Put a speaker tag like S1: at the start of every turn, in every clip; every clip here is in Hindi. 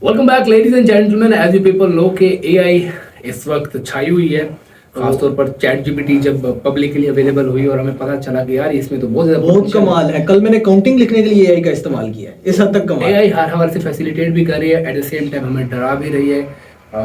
S1: Welcome back ladies and gentleman. As you people know के एआई इस वक्त छाई हुई है, खासतौर पर चैट जीपीटी जब पब्लिकली अवेलेबल हुई और हमें पता चला कि यार इसमें तो बहुत
S2: कमाल है। कल मैंने काउंटिंग लिखने के लिए एआई का इस्तेमाल किया है, इस हद तक कमाल।
S1: एआई हर हमारे से फैसिलिटेट भी कर रही है, एट द सेम टाइम हमें डरा भी रही है,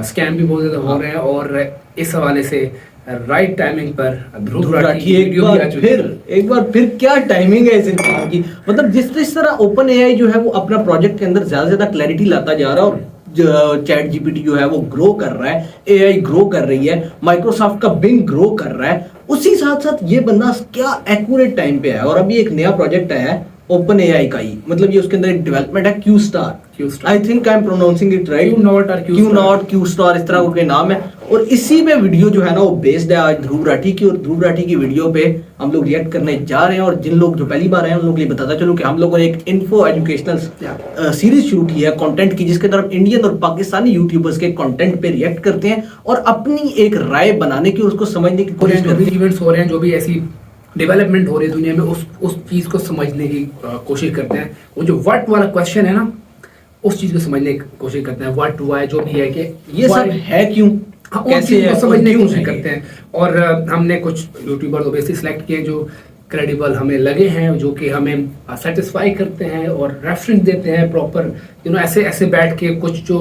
S1: स्कैम भी बहुत ज्यादा हो रहे हैं। और इस हवाले से राइट टाइमिंग पर ध्रुव राठी की वीडियो भी आ चुकी है।
S2: एक बार फिर क्या टाइमिंग है इस इंसान की। मतलब जिस तरह ओपन एआई जो है वो अपना प्रोजेक्ट के अंदर ज्यादा क्लैरिटी लाता जा रहा है और चैट जीपीटी जो है वो ग्रो कर रहा है, एआई ग्रो कर रही है, माइक्रोसॉफ्ट का बिंग ग्रो कर रहा है, उसी साथ साथ ये बंदा क्या एक्यूरेट टाइम पे है। और अभी एक नया प्रोजेक्ट आया है ओपन एआई का ही, मतलब ये उसके अंदर एक डेवलपमेंट है Q star. I think I am pronouncing it right, Q not इस तरह कोई नाम है। और इसी पे वीडियो जो है ना वो बेस्ड है आज ध्रुव राठी की। और ध्रुव राठी की वीडियो पे हम लोग रिएक्ट करने जा रहे हैं। और जिन लोग जो पहली बार आए हैं उन लोगों के लिए बताता चलूं कि हम लोगों ने एक इन्फो एजुकेशनल सीरीज शुरू की है कंटेंट की, जिसके तरफ इंडियन और पाकिस्तानी यूट्यूबर्स के कंटेंट पे रिएक्ट करते हैं और अपनी एक राय बनाने की, उसको समझने की कोशिश करते हैं।
S1: इवेंट्स हो रहे हैं, जो भी ऐसी डेवलपमेंट हो रही है दुनिया में, उस चीज को समझने की कोशिश करते हैं। वो जो व्हाट वाला क्वेश्चन है ना, उस चीज को समझने की कोशिश करते हैं। व्हाट वाई जो भी है कि
S2: ये सब है क्यों,
S1: कैसे है, समझने की कोशिश करते हैं। और हमने कुछ यूट्यूबर तो बेसिक सिलेक्ट किए जो क्रेडिबल हमें लगे हैं, जो कि हमें सेटिस्फाई करते हैं और रेफरेंस देते हैं प्रॉपर। ऐसे बैठ के कुछ जो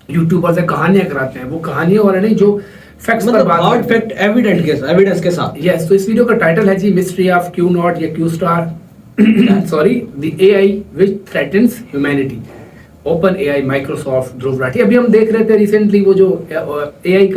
S1: यूट्यूबर्स है कहानियां कराते हैं, वो कहानियों वाले नहीं, जो फैक्ट्स पर बात,
S2: हार्ड फैक्ट एविडेंस के साथ।
S1: यस, तो इस वीडियो का टाइटल है जी मिस्ट्री ऑफ क्यू नॉट या Q star sorry the AI which threatens humanity, open AI Microsoft Dhruv Rathee. अभी हम देख रहे थे रिसेंटली वो जो एआई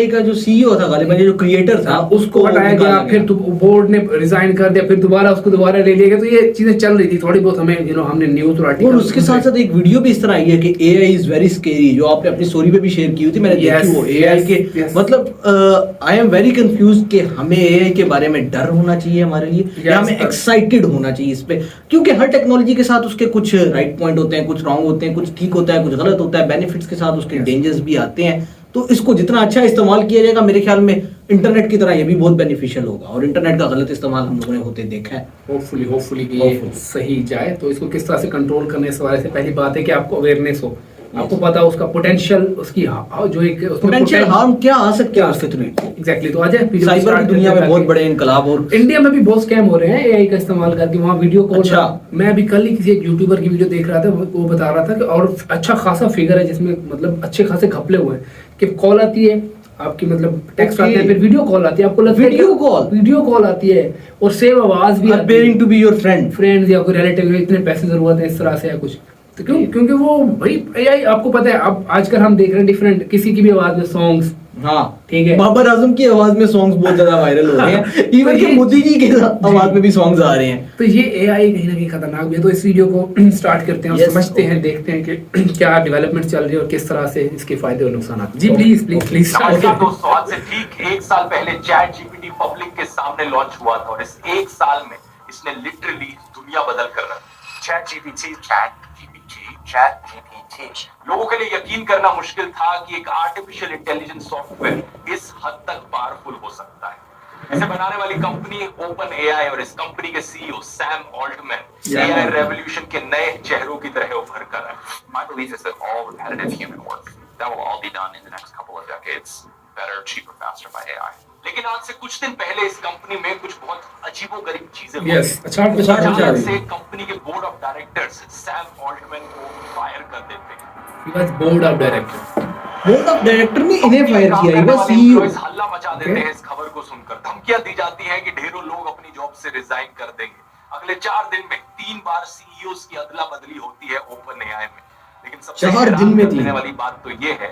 S1: का जो सीईओ था, गालिबन जो क्रिएटर था, उसको हटाया गया, फिर बोर्ड ने रिजाइन कर दिया, फिर दोबारा ले लिया गया। तो ये चीजें चल रही थी थोड़ी बहुत, हमें हमने न्यूज़ राठी।
S2: और उसके साथ साथ एक वीडियो भी इस तरह आई है कि एआई इज वेरी स्केरी, जो आपने अपनी स्टोरी पे भी शेयर की थी, मैंने देखी वो एआई के। मतलब आई एम वेरी कंफ्यूज्ड कि हमें एआई के बारे में डर होना चाहिए हमारे लिए, या हमें एक्साइटेड होना चाहिए इस पे, क्योंकि हर टेक्नोलॉजी के साथ उसके कुछ राइट पॉइंट होते हैं, कुछ रॉन्ग होते हैं, कुछ ठीक होता है, कुछ गलत होता है, बेनिफिट्स के साथ उसके डेंजर्स भी आते हैं। तो इसको जितना अच्छा इस्तेमाल किया जाएगा, मेरे ख्याल में इंटरनेट की तरह ये भी बहुत बेनिफिशियल होगा। और इंटरनेट का गलत इस्तेमाल हम लोगों ने होते देखा है।
S1: होपफुली ये सही जाए। तो इसको किस तरह से कंट्रोल करने से वाले से पहली बात है कि आपको अवेयरनेस हो, आपको पता उसका पोटेंशियल, उसकी जो एक
S2: पोटेंशियल हार्म क्या आ सकता है उसके थ्रू।
S1: एग्जैक्टली। तो आज
S2: साइबर की दुनिया में बहुत बड़े इनकलाब, और
S1: इंडिया में भी बहुत स्कैम हो रहे हैं एआई का इस्तेमाल करके। वहाँ वीडियो कॉल, मैं अभी कल ही किसी एक यूट्यूबर की वीडियो देख रहा था, वो बता रहा था कि और अच्छा खासा फिगर है जिसमें मतलब अच्छे खासे घपले हुए हैं कि कॉल आती है आपकी, मतलब टेक्स्ट आते हैं, फिर वीडियो कॉल आती है, आपको लगता है वीडियो कॉल आती है और सेव आवाज भी,
S2: appearing to be your friend
S1: या कोई रिलेटिव, इतने पैसे जरूरत है इस तरह से या कुछ। तो क्योंकि वो भाई एआई, आपको पता है अब आजकल हम देख रहे हैं डिफरेंट, किसी की भी आवाज में सॉन्ग्स,
S2: हाँ
S1: ठीक है,
S2: बाबर आजम की आवाज में सॉन्ग्स बहुत ज्यादा वायरल हो रहे हैं। इवन कि मोदी जी की आवाज में भी सॉन्ग्स आ रहे हैं।
S1: तो ये एआई कहीं ना कहीं खतरनाक भी है। तो इस वीडियो को स्टार्ट करते हैं और समझते हैं, देखते हैं कि क्या डेवलपमेंट चल रही है और किस तरह से इसके फायदे और नुकसान। जी प्लीज
S3: स्टार्ट। दोस्तों, आज से ठीक 1 साल पहले चैट जीपीटी पब्लिक के सामने लॉन्च हुआ था और इस 1 साल में इसने लिटरली दुनिया बदल कर रखी। चैट जीपीटी लोगों के लिए यकीन करना मुश्किल था कि एक आर्टिफिशियल इंटेलिजेंस सॉफ्टवेयर इस हद तक पावरफुल हो सकता है। इसे बनाने वाली कंपनी ओपन एआई और इस कंपनी के CEO Sam Altman AI revolution के नए चेहरों की तरह उभर कर आए। My belief is that all repetitive human work that will all be done in the next couple of decades, better, cheaper, faster by AI. लेकिन आज से कुछ दिन पहले इस कंपनी में कुछ बहुत अजीबोगरीब चीजें हुई। अचानक से कंपनी के board of directors Sam Altman को फायर कर देते हैं।
S1: बोर्ड ऑफ
S2: डायरेक्टर ने इन्हें फायर किया, ये बस सीईओ
S3: हल्ला मचा देते हैं इस खबर को सुनकर। धमकियां दी जाती हैं कि ढेरों लोग अपनी जॉब से रिजाइन कर देंगे। अगले 4 दिन में 3 बार सीईओस की अदला बदली होती है ओपन एआई में। लेकिन सबसे हैरान करने वाली बात तो ये है,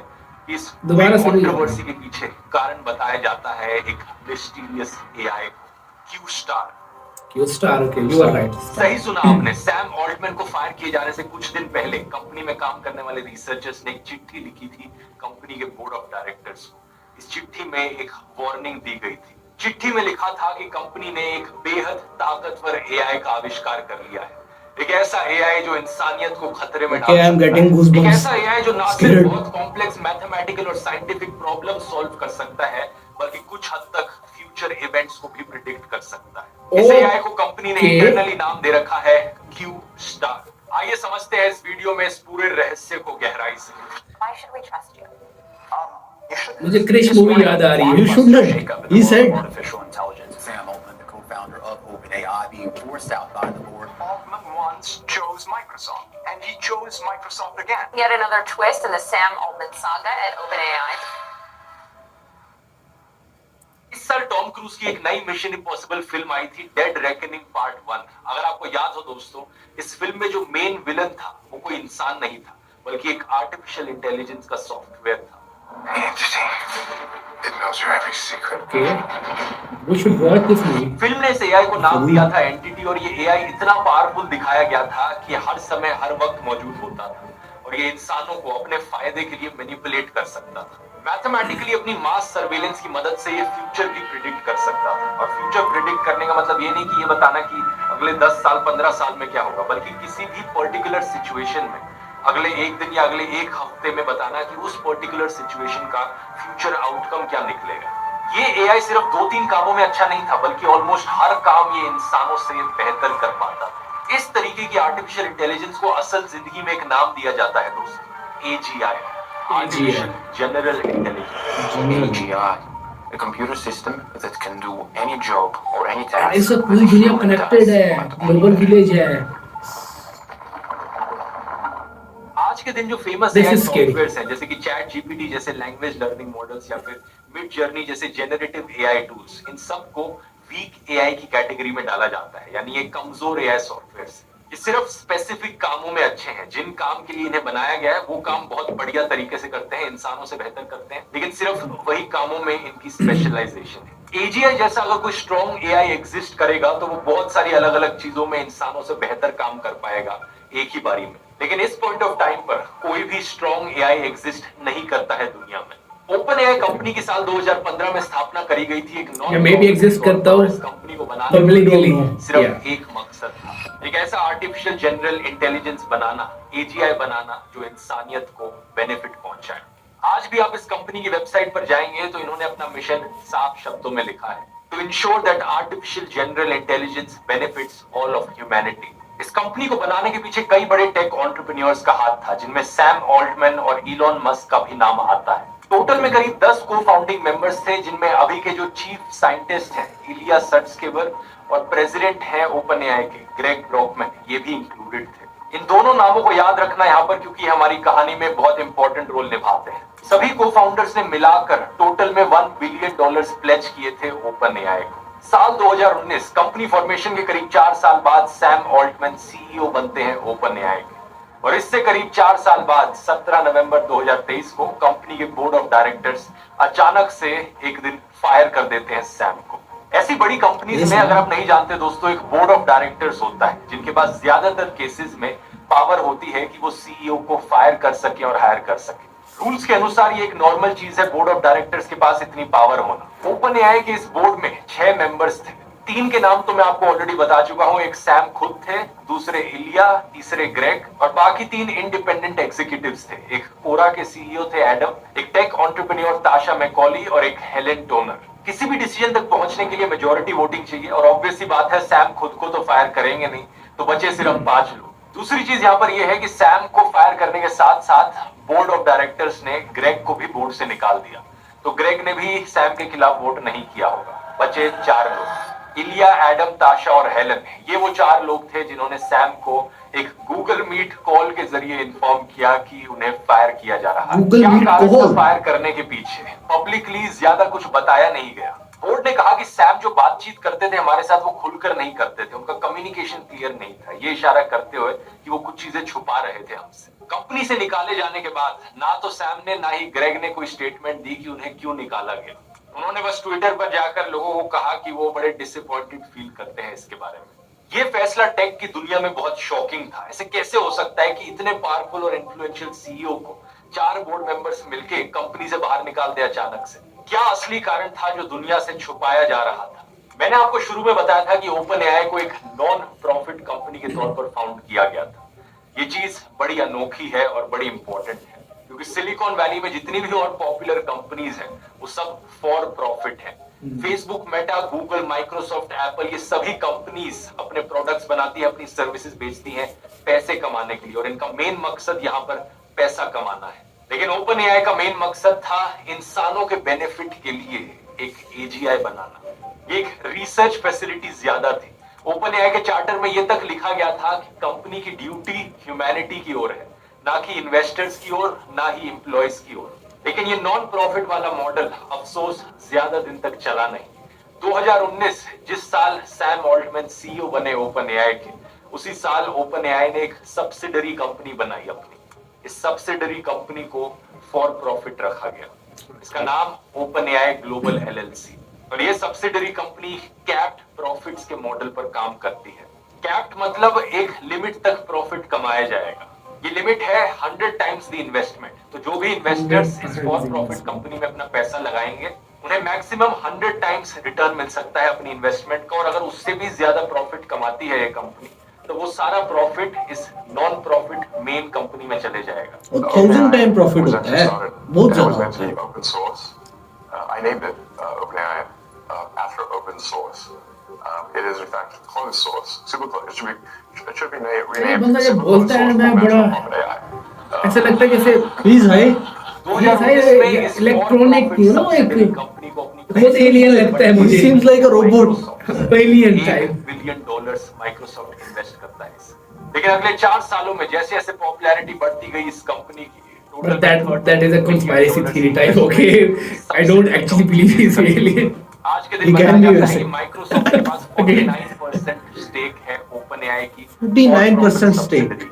S3: इस कंट्रोवर्सी के पीछे कारण बताया जाता है एक मिस्टीरियस एआई को, Q star.
S1: Okay, you are right,
S3: सही सुना आपने। सैम ऑल्टमैन को फायर किए जाने से कुछ दिन पहले कंपनी में काम करने वाले रिसर्चर्स ने एक चिट्ठी लिखी थी कंपनी के बोर्ड ऑफ डायरेक्टर्स को। इस चिट्ठी में एक वार्निंग दी गई थी। चिट्ठी में लिखा था कि कंपनी ने एक बेहद ताकतवर एआई का आविष्कार कर लिया है, एक ऐसा एआई जो इंसानियत को खतरे में डाल सकता है, एक ऐसा एआई जो ना सिर्फ बहुत कॉम्प्लेक्स मैथमेटिकल और साइंटिफिक प्रॉब्लम सॉल्व कर सकता है, बल्कि कुछ हद तक फ्यूचर इवेंट्स को भी प्रिडिक्ट कर सकता है। इस एआई को कंपनी ने इंटरनली नाम दे रखा है क्यू स्टार। आइए समझते हैं इस वीडियो में इस पूरे रहस्य को गहराई से।
S4: Why should we trust you?
S1: मुझे क्रिश मूवी याद आ रही है।
S2: You shouldn't. He said.
S5: Artificial intelligence. Sam Altman, the co-founder of OpenAI, being forced out by the board.
S3: Altman once chose Microsoft, and he chose Microsoft again.
S4: Yet another twist in the Sam Altman saga at OpenAI.
S3: इस साल टॉम क्रूज की एक नई मिशन इम्पॉसिबल फिल्म आई थी, डेड रेकनिंग पार्ट 1। अगर आपको याद हो दोस्तों, इस फिल्म में जो मेन विलन था वो कोई इंसान नहीं था, बल्कि एक आर्टिफिशियल इंटेलिजेंस का सॉफ्टवेयर था।
S5: It knows your every secret.
S1: Okay, we should watch this movie.
S3: Film ने इस एआई को नाम दिया था एंटिटी, और ये एआई इतना पावरफुल दिखाया गया था कि हर समय हर वक्त मौजूद होता था, और ये इंसानों को अपने फायदे के लिए मैनिपुलेट कर सकता था। मैथमेटिकली अपनी मास सर्वेलेंस की मदद से ये फ्यूचर भी प्रिडिक्ट कर सकता था। और फ्यूचर प्रिडिक्ट करने का मतलब ये नहीं कि ये बताना कि अगले 10 साल 15 साल में क्या होगा, बल्कि किसी भी पर्टिकुलर सिचुएशन में अगले एक दिन या अगले एक हफ्ते में बताना कि उस पर्टिकुलर सिचुएशन का फ्यूचर आउटकम क्या निकलेगा। ये एआई सिर्फ 2-3 कामों में अच्छा नहीं था, बल्कि ऑलमोस्ट हर काम ये इंसानों से बेहतर कर पाता था। इस तरीके की आर्टिफिशियल इंटेलिजेंस को असल जिंदगी में एक नाम दिया जाता है दोस्तों, AGI, artificial general intelligence.
S5: AGI, a computer system that can do any job or any task.
S1: इससे पूरी दुनिया कनेक्टेड है, ग्लोबल विलेज है।
S3: आज के दिन जो famous
S1: This
S3: AI
S1: is scary.
S3: Softwares हैं, जैसे कि चैट जीपीटी जैसे लैंग्वेज लर्निंग मॉडल्स या फिर मिड जर्नी जैसे जेनरेटिव एआई टूल्स, इन सबको वीक एआई की कैटेगरी में डाला जाता है, यानी ये कमजोर एआई सॉफ्टवेयर्स। ये सिर्फ स्पेसिफिक कामों में अच्छे हैं, जिन काम के लिए इन्हें बनाया गया है वो काम बहुत बढ़िया तरीके से करते हैं, इंसानों से बेहतर करते हैं, लेकिन सिर्फ वही कामों में इनकी स्पेशलाइजेशन है। एजीआई जैसा अगर कोई स्ट्रॉन्ग एआई एग्जिस्ट करेगा तो वो बहुत सारी अलग अलग चीजों में इंसानों से बेहतर काम कर पाएगा एक ही बारी में। लेकिन इस पॉइंट ऑफ टाइम पर कोई भी स्ट्रॉन्ग एआई एग्जिस्ट नहीं करता है दुनिया में। ओपन एआई कंपनी की साल 2015 में स्थापना करी गई थी। एक
S1: या मैं भी exist करता हूँ।
S3: इस कंपनी को बनाने
S1: Publicly,
S3: का सिर्फ
S1: yeah.
S3: एक मकसद था, एक ऐसा आर्टिफिशियल जनरल इंटेलिजेंस बनाना, एजीआई बनाना, जो इंसानियत को बेनिफिट पहुंचाए। आज भी आप इस कंपनी की वेबसाइट पर जाएंगे तो इन्होंने अपना मिशन साफ शब्दों में लिखा है, to ensure that artificial general intelligence benefits all of humanity. इस कंपनी को बनाने के पीछे कई बड़े टेक एंटरप्रेन्योर्स का हाथ था, जिनमें सैम ऑल्टमैन और इलॉन मस्क का भी नाम आता है। टोटल में करीब 10 को फाउंडिंग मेंबर्स थे, जिनमें अभी के जो चीफ साइंटिस्ट हैं इलिया सट्सकेवर और प्रेसिडेंट हैं ओपन एआई के ग्रेग ब्रॉकमैन, ये भी इंक्लूडेड थे। इन दोनों नामों को याद रखना यहाँ पर, क्योंकि हमारी कहानी में बहुत इंपॉर्टेंट रोल निभाते हैं। सभी को फाउंडर्स ने मिलाकर टोटल में $1 बिलियन प्लेज किए थे ओपन एआई को। साल 2019 कंपनी फॉर्मेशन के करीब 4 साल बाद सैम ऑल्टमैन सीईओ बनते हैं ओपन एआई के, और इससे करीब 4 साल बाद 17 नवंबर 2023 को कंपनी के बोर्ड ऑफ डायरेक्टर्स अचानक से एक दिन फायर कर देते हैं सैम को। ऐसी बड़ी कंपनीज में, अगर आप नहीं जानते दोस्तों, एक बोर्ड ऑफ डायरेक्टर्स होता है, जिनके पास ज्यादातर केसेस में पावर होती है कि वो सीईओ को फायर कर सके और हायर कर सके। रूल्स के अनुसार ये एक नॉर्मल चीज है बोर्ड ऑफ डायरेक्टर्स के पास इतनी पावर होना। ओपन एआई के इस बोर्ड में 6 मेंबर्स थे। 3 के नाम तो मैं आपको ऑलरेडी बता चुका हूं, एक सैम खुद थे, दूसरे इलिया, तीसरे ग्रेग, और बाकी 3 इंडिपेंडेंट एग्जीक्यूटिव्स थे। एक कोरा के सीईओ थे एडम, एक टेक एंटरप्रेन्योर ताशा मैकॉली और एक हेलेन टोनर। किसी भी डिसीजन तक पहुंचने के लिए मेजॉरिटी वोटिंग चाहिए, और ऑब्वियस सी बात है सैम खुद को तो फायर करेंगे नहीं, तो बचे सिर्फ 5 लोग। दूसरी चीज यहाँ पर यह है कि सैम को फायर करने के साथ साथ बोर्ड ऑफ डायरेक्टर्स ने ग्रेग को भी बोर्ड से निकाल दिया, तो ग्रेग ने भी सैम के खिलाफ वोट नहीं किया होगा। बचे 4 लोग, इलिया, एडम, ताशा और हेलन। ये वो 4 लोग थे जिन्होंने सैम को एक गूगल मीट कॉल के जरिए इन्फॉर्म किया कि उन्हें फायर किया जा रहा है। क्या कारण था फायर करने के पीछे, पब्लिकली ज्यादा कुछ बताया नहीं गया। बोर्ड ने कहा कि सैम जो बातचीत करते थे हमारे साथ वो खुलकर नहीं करते थे, उनका कम्युनिकेशन क्लियर नहीं था, ये इशारा करते हुए कि वो कुछ चीजें छुपा रहे थे हमसे। कंपनी से निकाले जाने के बाद ना तो सैम ने ना ही ग्रेग ने कोई स्टेटमेंट दी कि उन्हें क्यों निकाला गया। उन्होंने बस ट्विटर पर जाकर लोगों को कहा कि वो बड़े डिसअपॉइंटेड फील करते हैं इसके बारे में। ये फैसला टेक की दुनिया में बहुत शॉकिंग था। ऐसे कैसे हो सकता है कि इतने पावरफुल और इन्फ्लुएंशियल सीईओ को 4 बोर्ड मेंबर्स मिलके कंपनी से बाहर निकाल दे अचानक से? क्या असली कारण था जो दुनिया से छुपाया जा रहा था? मैंने आपको शुरू में बताया था कि ओपन एआई को एक नॉन प्रॉफिट कंपनी के तौर पर फाउंड किया गया था। ये चीज बड़ी अनोखी है और बड़ी इंपॉर्टेंट है, क्योंकि सिलिकॉन वैली में जितनी भी और पॉपुलर कंपनीज हैं वो सब फॉर प्रॉफिट है। Facebook, Meta, Google, Microsoft, Apple, ये सभी कंपनीज अपने प्रोडक्ट्स बनाती है, अपनी सर्विसेज बेचती हैं पैसे कमाने के लिए, और इनका मेन मकसद यहाँ पर पैसा कमाना है। लेकिन ओपन एआई का मेन मकसद था इंसानों के बेनिफिट के लिए एक एजीआई बनाना। एक रिसर्च फैसिलिटी ज्यादा थी। ओपन एआई के चार्टर में यह तक लिखा गया था कि कंपनी की ड्यूटी ह्यूमैनिटी की ओर है, ना कि इन्वेस्टर्स की ओर, ना ही एम्प्लॉयज की ओर। लेकिन ये नॉन प्रॉफिट वाला मॉडल अफसोस ज्यादा दिन तक चला नहीं। 2019 जिस साल सैम ऑल्टमैन सीईओ बने ओपन एआई के, उसी साल ओपन एआई ने एक सब्सिडरी कंपनी बनाई अपनी। इस सब्सिडरी कंपनी को फॉर प्रॉफिट रखा गया। इसका नाम ओपन एआई ग्लोबल एलएलसी, और ये सब्सिडरी कंपनी कैप्ड प्रॉफिट्स के मॉडल पर काम करती है। कैप्ड मतलब एक लिमिट तक प्रॉफिट कमाया जाएगा। ये लिमिट है 100 टाइम्स द इन्वेस्टमेंट। तो जो भी इन्वेस्टर्स इस फॉर प्रॉफिट कंपनी में अपना पैसा लगाएंगे, उन्हें मैक्सिमम 100 टाइम्स रिटर्न मिल सकता है अपनी इन्वेस्टमेंट का। और अगर उससे भी ज्यादा प्रॉफिट कमाती है ये कंपनी, तो वो सारा प्रॉफिट इस नॉन प्रॉफिट मेन कंपनी में चले जाएगा।
S2: और 1000 टाइम प्रॉफिट होता है, बहुत ज्यादा होता है।
S6: Open source. I named it OpenAI after open source. It is in fact closed source, super closed. It should be renamed
S1: बंदा जब
S6: super
S1: बोलता है
S6: closed
S1: ना,
S6: source
S1: बड़ा
S6: version of OpenAI.
S1: ऐसा लगता है जैसे
S2: प्लीज भाई,
S3: 2019 में इस
S1: इलेक्ट्रॉनिक
S3: for-profit
S1: यू नो एक
S3: subsidiary कंपनी को अपनी
S1: बहुत एलियन लगता है मुझे।
S2: Seems like a robot.
S1: Alien type.
S3: $1 billion Microsoft invest करता है इसमें। लेकिन अगले 4 सालों में जैसे जैसे पॉपुलैरिटी बढ़ती गई इस कंपनी की,
S1: But that is a conspiracy theory type. Okay, I don't actually believe he's alien.
S3: आज के
S2: He
S3: दिन बताया
S2: can be
S3: जाता है
S2: वैसे।
S3: कि माइक्रोसॉफ्ट के पास 49% स्टेक है ओपन एआई की
S2: 49% stake।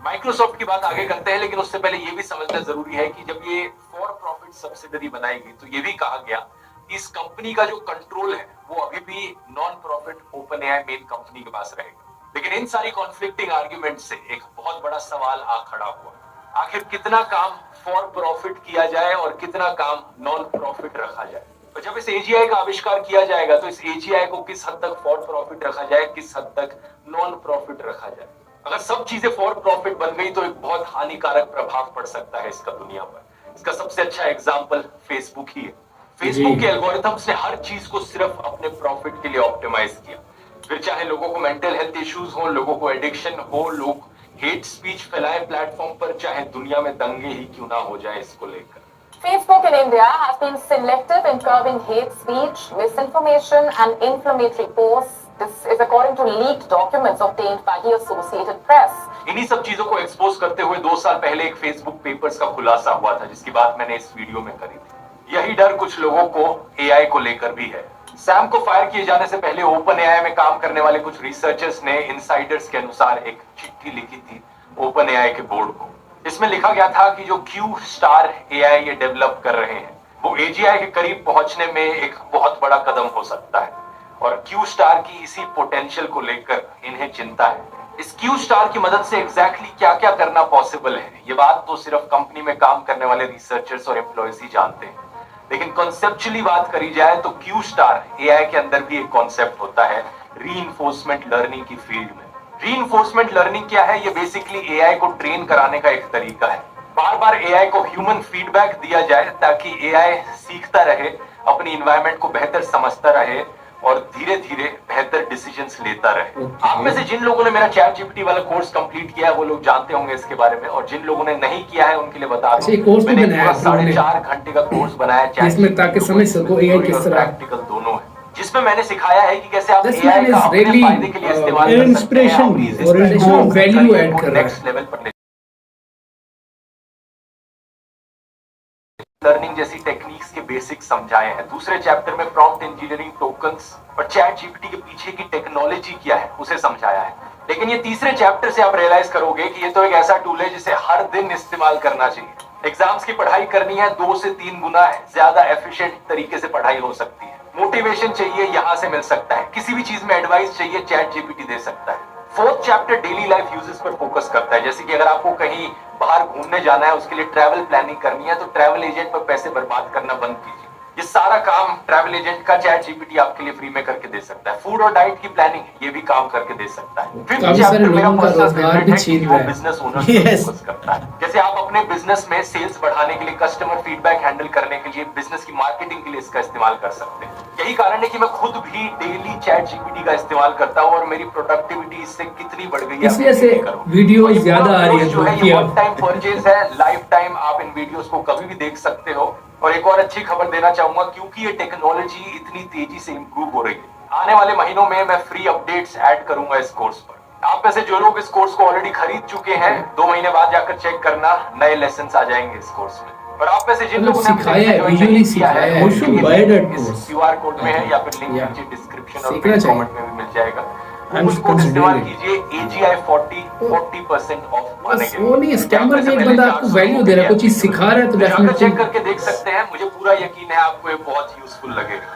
S3: माइक्रोसॉफ्ट की बात आगे करते हैं, लेकिन उससे पहले ये भी समझना जरूरी है कि जब ये फॉर प्रॉफिट सब्सिडरी बनाई गई तो ये भी कहा गया कि इस कंपनी का जो कंट्रोल है वो अभी भी non profit open AI main company के पास रहेगा। लेकिन इन सारी कॉन्फ्लिक्टिंग आर्ग्यूमेंट से एक बहुत बड़ा सवाल आ खड़ा हुआ, आखिर कितना काम फॉर प्रॉफिट किया जाए और कितना काम नॉन प्रॉफिट रखा जाए। तो जब इस एजीआई का आविष्कार किया जाएगा तो इस एजीआई को किस हद तक फॉर प्रॉफिट रखा जाए, किस हद तक नॉन प्रॉफिट रखा जाए। अगर सब चीजें फॉर प्रॉफिट बन गई तो एक बहुत हानिकारक प्रभाव पड़ सकता है इसका दुनिया पर। इसका सबसे अच्छा एग्जाम्पल फेसबुक ही है। फेसबुक के एल्गोरिथम्स ने हर चीज को सिर्फ अपने प्रॉफिट के लिए ऑप्टिमाइज किया। फिर चाहे लोगों को मेंटल हेल्थ इश्यूज हो, लोगों को एडिक्शन हो, लोग हेट स्पीच फैलाए प्लेटफॉर्म पर, चाहे दुनिया में दंगे ही क्यों ना हो जाए इसको लेकर।
S4: Facebook in India has been selective in curbing hate speech, misinformation and inflammatory posts. This is according to leaked documents obtained by the Associated Press.
S3: इन्हीं सब चीजों को एक्सपोज करते हुए 2 साल पहले एक फेसबुक पेपर्स का खुलासा हुआ था, जिसकी बात मैंने इस वीडियो में करी थी। यही डर कुछ लोगों को एआई को लेकर भी है। सैम को फायर किए जाने से पहले ओपन एआई में काम करने वाले कुछ रिसर्चर्स ने इनसाइडर्स के अनुसार एक चिट्ठी लिखी थी ओपन एआई के बोर्ड को। इसमें लिखा गया था कि जो क्यू स्टार एआई ये डेवलप कर रहे हैं वो एजीआई के करीब पहुंचने में एक बहुत बड़ा कदम हो सकता है, और क्यू स्टार की इसी पोटेंशियल को लेकर इन्हें चिंता है। इस क्यू स्टार की मदद से एग्जैक्टली क्या क्या करना पॉसिबल है, ये बात तो सिर्फ कंपनी में काम करने वाले रिसर्चर्स और एम्प्लॉयज ही जानते हैं। लेकिन कॉन्सेप्चुअली बात करी जाए तो क्यू स्टार एआई के अंदर भी एक कॉन्सेप्ट होता है रीइंफोर्समेंट लर्निंग की फील्ड में। रीइंफोर्समेंट लर्निंग क्या है? ये बेसिकली एआई को ट्रेन कराने का एक तरीका है। बार बार एआई को ह्यूमन फीडबैक दिया जाए ताकि एआई सीखता रहे, अपनी इन्वायरमेंट को बेहतर समझता रहे और धीरे धीरे बेहतर डिसीजंस लेता रहे। आप में से जिन लोगों ने मेरा चैट जीपीटी वाला कोर्स कंप्लीट किया है वो लोग जानते होंगे इसके बारे में, और जिन लोगों ने नहीं किया है उनके लिए बता
S1: अच्छा, ये कोर्स भी
S3: मैंने
S1: बनाया
S3: पूरा
S1: आपने?
S3: 4.5 घंटे का कोर्स बनाया चैट
S1: जिसमें ताकि समझ सको AI किस तरह-
S3: प्रैक्टिकल दोनों है, जिसमें मैंने सिखाया है कि कैसे आप
S1: This
S3: एआई
S1: man
S3: का
S1: is
S3: अपने
S1: really,
S3: फायदे के लिए इस्तेमाल कर सकते हैं,
S2: inspiration
S3: अपनी
S2: भी, और
S3: इस
S2: इसको
S1: value
S3: career
S1: add
S3: को
S1: कर रहा है।
S3: next level पर ले लर्निंग जैसी टेक्निक्स के बेसिक समझाए हैं। दूसरे चैप्टर में प्रॉम्प्ट इंजीनियरिंग, टोकन्स और चैट जीपीटी के पीछे की टेक्नोलॉजी क्या है उसे समझाया है। लेकिन ये तीसरे चैप्टर से आप रियलाइज करोगे कि ये तो एक ऐसा टूल है जिसे हर दिन इस्तेमाल करना चाहिए। एग्जाम्स की पढ़ाई करनी है 2 से 3 गुना है ज्यादा एफिशिएंट तरीके से पढ़ाई हो सकती है। मोटिवेशन चाहिए यहाँ से मिल सकता है, किसी भी चीज में एडवाइस चाहिए चैट जीपीटी दे सकता है। 4th chapter daily life uses पर फोकस करता है, जैसे कि अगर आपको कहीं बाहर घूमने जाना है, उसके लिए ट्रैवल प्लानिंग करनी है तो ट्रैवल एजेंट पर पैसे बर्बाद करना बंद कीजिए। ये सारा काम ट्रैवल एजेंट का चैट जीपीटी आपके लिए फ्री में करके दे सकता है। फूड और डाइट की प्लानिंग ये भी काम करके दे सकता है। फिर
S1: काफी सारे लोगों का रोजगार भी छीन रहा है।
S3: Business owner
S2: Yes.
S3: फोकस करता है। जैसे आप अपने बिजनेस में सेल्स बढ़ाने के लिए, कस्टमर फीडबैक हैंडल करने के लिए, बिजनेस की मार्केटिंग के लिए इसका इस्तेमाल कर सकते हैं। यही कारण है कि मैं खुद भी डेली चैट जीपीटी का इस्तेमाल करता हूँ और मेरी प्रोडक्टिविटी इससे कितनी बढ़ गई है।
S1: इसलिए से वीडियो ज्यादा आ रही है
S3: जो है
S1: क्योंकि
S3: ये
S1: अब
S3: वन टाइम परचेज है, लाइफ टाइम आप इन वीडियोस को कभी भी देख सकते हो। और एक और अच्छी खबर देना चाहूंगा, क्योंकि ये टेक्नोलॉजी इतनी तेजी से इंप्रूव हो रही है, आने वाले महीनों में मैं फ्री अपडेट्स ऐड करूंगा इस कोर्स पर। आप में से जो लोग इस कोर्स को ऑलरेडी खरीद चुके हैं, 2 महीने बाद जाकर चेक करना, नए लेसन आ जाएंगे इस कोर्स में। और आप में से जिन लोगों ने
S1: सिखाया है, visually सिखाया है,
S3: उनके लिए
S2: buy that
S3: इस
S2: course.
S3: QR कोड में है या फिर लिंक
S1: Yeah.
S3: नीचे डिस्क्रिप्शन और
S1: सीखना चाहिए।
S3: कमेंट में भी मिल जाएगा।
S2: I'm
S3: उस कोड इस्तेमाल
S2: considering
S3: कीजिए, AGI 40% ऑफ पाने के लिए।
S1: वो नहीं, स्कैमर में एक बंदा आपको वैल्यू दे रहा है, कोई चीज सिखा रहा है तो
S3: जाकर
S1: डेफिनेटली
S3: चेक करके देख सकते हैं। मुझे पूरा यकीन है आपको ये बहुत यूजफुल लगेगा।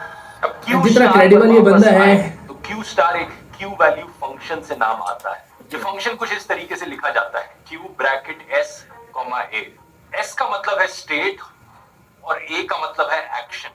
S3: अब Q
S1: जितना
S3: स्टार
S1: credible
S3: पर
S1: ये
S3: वापस
S1: बंदा है।
S3: आए, तो Q स्टार एक Q वैल्यू फंक्शन से नाम आता है। ये फंक्शन कुछ इस तरीके से लिखा जाता है, Q bracket S, A। S का मतलब है स्टेट और A का मतलब है एक्शन।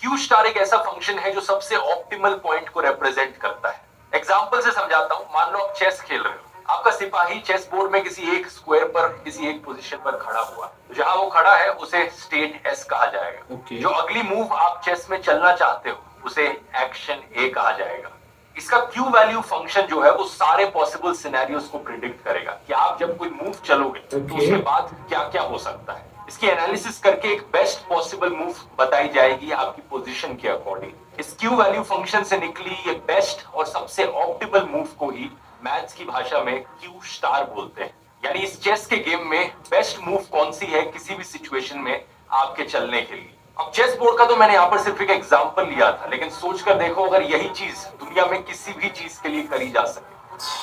S3: Q स्टार एक ऐसा फंक्शन है जो सबसे ऑप्टिमल पॉइंट को रिप्रेजेंट करता है। एग्जांपल से समझाता हूं। मान लो आप चेस खेल रहे हो, आपका सिपाही चेस बोर्ड में किसी एक स्क्वायर पर, किसी एक पोजीशन पर खड़ा हुआ, तो जहां वो खड़ा है उसे स्टेट एस कहा जाएगा।
S1: Okay.
S3: जो अगली मूव आप चेस में चलना चाहते हो उसे एक्शन ए कहा जाएगा। इसका क्यू वैल्यू फंक्शन जो है वो सारे पॉसिबल सिनेरियोस को प्रिडिक्ट करेगा कि आप जब कोई मूव चलोगे तो
S1: Okay.
S3: उसके बाद क्या क्या हो सकता है। इसकी एनालिसिस करके एक बेस्ट पॉसिबल मूव बताई जाएगी आपकी पोजीशन के अकॉर्डिंग। इस क्यू वैल्यू फंक्शन से निकली ये बेस्ट और सबसे ऑप्टिमल मूव को ही मैथ्स की भाषा में क्यू स्टार बोलते हैं। यानी इस चेस के गेम में बेस्ट मूव कौन सी है किसी भी सिचुएशन में आपके चलने के लिए। अब चेस बोर्ड का तो मैंने यहाँ पर सिर्फ एक एग्जांपल लिया था, लेकिन सोचकर देखो अगर यही चीज दुनिया में किसी भी चीज के लिए करी जा सके।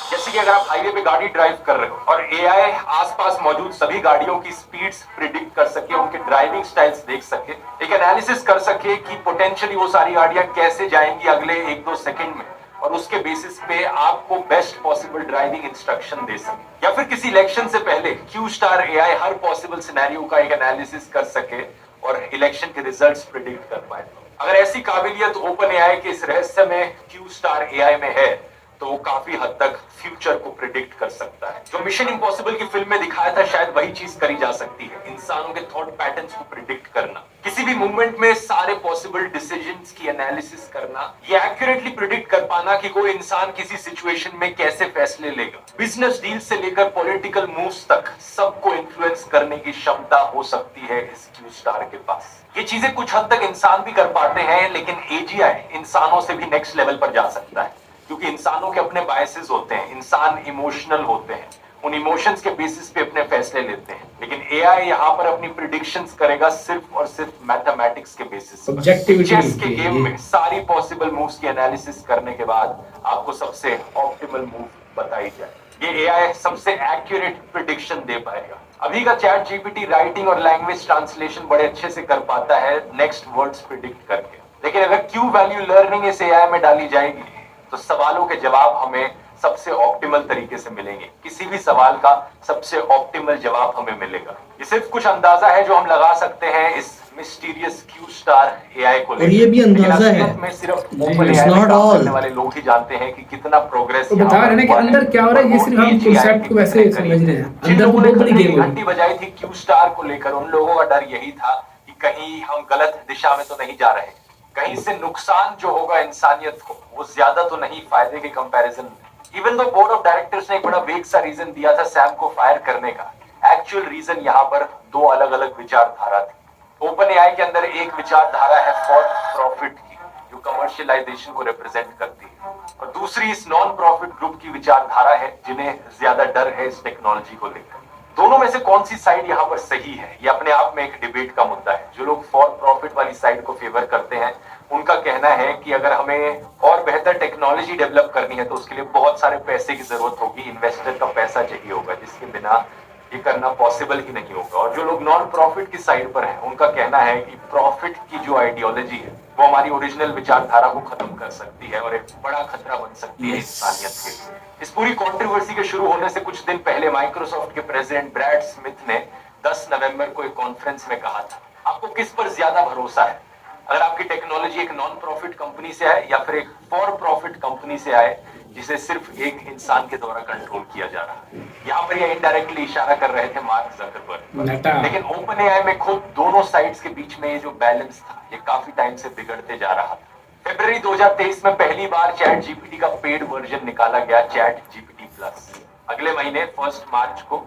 S3: जैसे कि अगर आप हाईवे पे गाड़ी ड्राइव कर रहे हो और एआई आसपास मौजूद सभी गाड़ियों की स्पीड्स प्रिडिक्ट कर सके, उनके ड्राइविंग स्टाइल्स देख सके, एक एनालिसिस कर सके कि पोटेंशियली वो सारी गाड़ियां कैसे जाएंगी अगले 1-2 सेकंड में, और उसके बेसिस पे आपको बेस्ट पॉसिबल ड्राइविंग इंस्ट्रक्शन दे सके। या फिर किसी इलेक्शन से पहले क्यू स्टार एआई हर पॉसिबल सिनेरियो का एक एनालिसिस कर सके और इलेक्शन के रिजल्ट्स प्रिडिक्ट कर पाए। अगर ऐसी काबिलियत ओपन एआई के इस रहस्य में क्यू स्टार एआई में है तो वो काफी हद तक फ्यूचर को प्रिडिक्ट कर सकता है। जो मिशन इम्पॉसिबल की फिल्म में दिखाया था शायद वही चीज करी जा सकती है, इंसानों के थॉट पैटर्न्स को प्रिडिक्ट करना, किसी भी मूवमेंट में सारे पॉसिबल डिसीजंस की एनालिसिस करना, ये एक्यूरेटली प्रिडिक्ट कर पाना कि कोई इंसान किसी सिचुएशन में कैसे फैसले लेगा। बिजनेस डील से लेकर पॉलिटिकल मूव्स तक सबको इन्फ्लुएंस करने की क्षमता हो सकती है इस क्यू स्टार के पास। ये चीजें कुछ हद तक इंसान भी कर पाते हैं, लेकिन एजीआई इंसानों से भी नेक्स्ट लेवल पर जा सकता है, क्योंकि इंसानों के अपने बायसेस होते हैं, इंसान इमोशनल होते हैं, उन इमोशंस के बेसिस पे अपने फैसले लेते हैं। लेकिन एआई यहाँ पर अपनी प्रिडिक्शंस करेगा सिर्फ और सिर्फ मैथमेटिक्स के बेसिस पर।
S1: Objectivity
S3: चेस के
S1: के
S3: गेम
S1: लिए।
S3: में सारी पॉसिबल मूव्स की एनालिसिस करने के बाद आपको सबसे ऑप्टिमल मूव बताई जाए। ये एआई सबसे एक्यूरेट प्रिडिक्शन दे पाएगा। अभी का चैट जीपीटी राइटिंग और लैंग्वेज ट्रांसलेशन बड़े अच्छे से कर पाता है नेक्स्ट वर्ड्स प्रिडिक्ट करके, लेकिन अगर क्यू वैल्यू लर्निंग इस एआई में डाली जाएगी तो सवालों के जवाब हमें सबसे ऑप्टिमल तरीके से मिलेंगे। किसी भी सवाल का सबसे ऑप्टिमल जवाब हमें मिलेगा। ये सिर्फ कुछ अंदाजा है जो हम लगा सकते हैं इस मिस्टीरियस क्यू स्टार एआई को लेकर।
S2: और ये भी अंदाजा
S3: लेकिन
S2: है।
S3: असलियत में सिर्फ
S1: नहीं,
S3: ओपन
S2: it's
S3: एआई में
S2: not
S3: काम
S2: all.
S3: करने वाले लोग ही जानते हैं कि कितना प्रोग्रेस
S1: तो बता रहे हैं ना कि अंदर क्या हो रहा है, ये सिर्फ हम concept को वैसे समझ रहे हैं। अंदर तो बहुत बड़ी गेम है।
S3: घंटी बजाई थी क्यू स्टार को लेकर, उन लोगों का डर यही था कि कहीं हम गलत दिशा में तो नहीं जा रहे, कहीं इससे नुकसान जो होगा इंसानियत को वो ज्यादा तो नहीं फायदे के कंपैरिजन में। Even though board of directors ने एक बड़ा वेग सा रीजन दिया था सैम को फायर करने का, एक्चुअल रीजन यहाँ पर 2 अलग अलग विचारधारा थी। ओपन एआई के अंदर एक विचारधारा है फॉर प्रॉफिट की, जो कमर्शियलाइजेशन को रिप्रेजेंट करती है, और दूसरी इस नॉन प्रॉफिट ग्रुप की विचारधारा है जिन्हें ज्यादा डर है इस टेक्नोलॉजी को लेकर। दोनों में से कौन सी साइड यहाँ पर सही है, ये अपने आप में एक डिबेट का मुद्दा है। जो लोग फॉर प्रॉफिट वाली साइड को फेवर करते हैं उनका कहना है कि अगर हमें और बेहतर टेक्नोलॉजी डेवलप करनी है तो उसके लिए बहुत सारे पैसे की जरूरत होगी, इन्वेस्टर का पैसा चाहिए होगा, जिसके बिना ये करना पॉसिबल ही नहीं होगा। और जो लोग नॉन प्रॉफिट की साइड पर हैं उनका कहना है कि प्रॉफिट की जो आइडियोलॉजी है वो हमारी ओरिजिनल विचारधारा को खत्म कर सकती है और एक बड़ा खतरा बन सकती है इंसानियत के लिए। इस पूरी कंट्रोवर्सी के शुरू होने से कुछ दिन पहले माइक्रोसॉफ्ट के प्रेसिडेंट ब्रैड स्मिथ ने 10 नवंबर को एक कॉन्फ्रेंस में कहा था, आपको किस पर ज्यादा भरोसा है, अगर आपकी टेक्नोलॉजी एक नॉन प्रॉफिट कंपनी से आए या फिर एक फॉर प्रॉफिट कंपनी से आए जिसे सिर्फ एक इंसान के द्वारा कंट्रोल किया जा रहा है। यहाँ पर ये इनडायरेक्टली इशारा कर रहे थे मार्क जकरबर्ग पर।
S1: Meta।
S3: लेकिन ओपन एआई में खुद दोनों साइड्स के बीच में ये जो बैलेंस था ये काफी टाइम से बिगड़ते जा रहा था। फरवरी 2023 में पहली बार चैट जीपीटी का पेड वर्जन निकाला गया, चैट जीपीटी प्लस। अगले महीने 1 मार्च को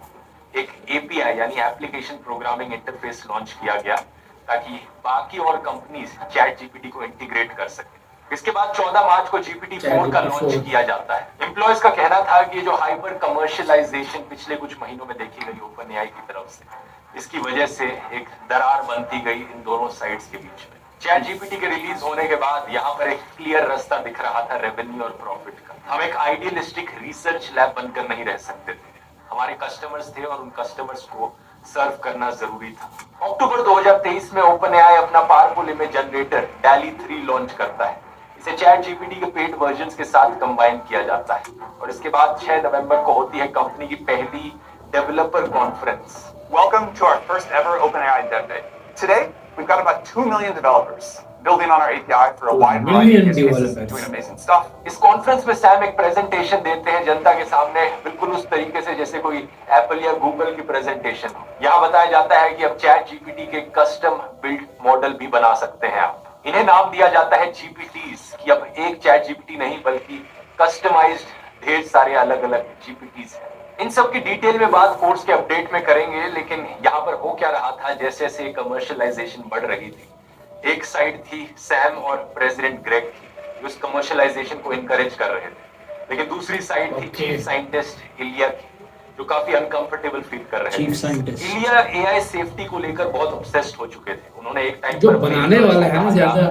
S3: एक एपीआई यानी एप्लीकेशन प्रोग्रामिंग इंटरफेस लॉन्च किया गया ताकि बाकी और कंपनीज चैट जीपीटी को इंटीग्रेट कर सके। इसके बाद 14 मार्च को जीपीटी 4 का लॉन्च किया जाता है। एम्प्लॉयज का कहना था कि जो हाइपर कमर्शियलाइजेशन पिछले कुछ महीनों में देखी गई ओपन एआई की तरफ से, इसकी वजह से एक दरार बनती गई इन दोनों साइड्स के बीच में। चैट जीपीटी के रिलीज होने के बाद यहाँ पर एक क्लियर रास्ता दिख रहा था रेवेन्यू और प्रॉफिट का। हम एक आइडियलिस्टिक रिसर्च लैब बनकर नहीं रह सकते थे, हमारे कस्टमर्स थे और उन कस्टमर्स को सर्व करना जरूरी था। अक्टूबर 2023 में ओपन एआई अपना powerful image generator DALL-E 3 launch करता है। इसे चैट जीपीटी के पेड वर्जन्स के साथ कंबाइन किया जाता है और इसके बाद 6 नवंबर को होती है कंपनी की पहली developer conference.
S7: Welcome to our first ever OpenAI Dev Day. Today, we've got about 2 million developers building on our API for a wide variety of use cases, doing amazing stuff.
S3: इस कॉन्फ्रेंस में सैम एक प्रेजेंटेशन देते हैं जनता के सामने, बिल्कुल उस तरीके से जैसे कोई एप्पल या गूगल की प्रेजेंटेशन हो। यहाँ बताया जाता है कि अब चैट जीपीटी के कस्टम बिल्ड मॉडल भी बना सकते हैं आप। इन्हें नाम दिया जाता है जीपीटीज कि अब एक चैट जीपीटी नहीं बल्कि कस्टमाइज्ड ढेर सारे अलग अलग जीपीटीज हैं। इन सब की डिटेल में बात कोर्स के अपडेट में करेंगे, लेकिन यहाँ पर हो क्या रहा था जैसे जैसे कमर्शियलाइजेशन बढ़ रही थी। एक साइड थी सैम और प्रेसिडेंट ग्रेग की जो इस कमर्शियलाइजेशन को इनकरेज कर रहे थे, लेकिन दूसरी साइड थी चीफ साइंटिस्ट इलिया की जो काफी अनकंफर्टेबल फील कर रहे थे। इलिया एआई सेफ्टी को लेकर बहुत ऑब्सेस्ड हो चुके थे। उन्होंने एक टाइम
S1: जो बनाने वाला है ना ज्यादा,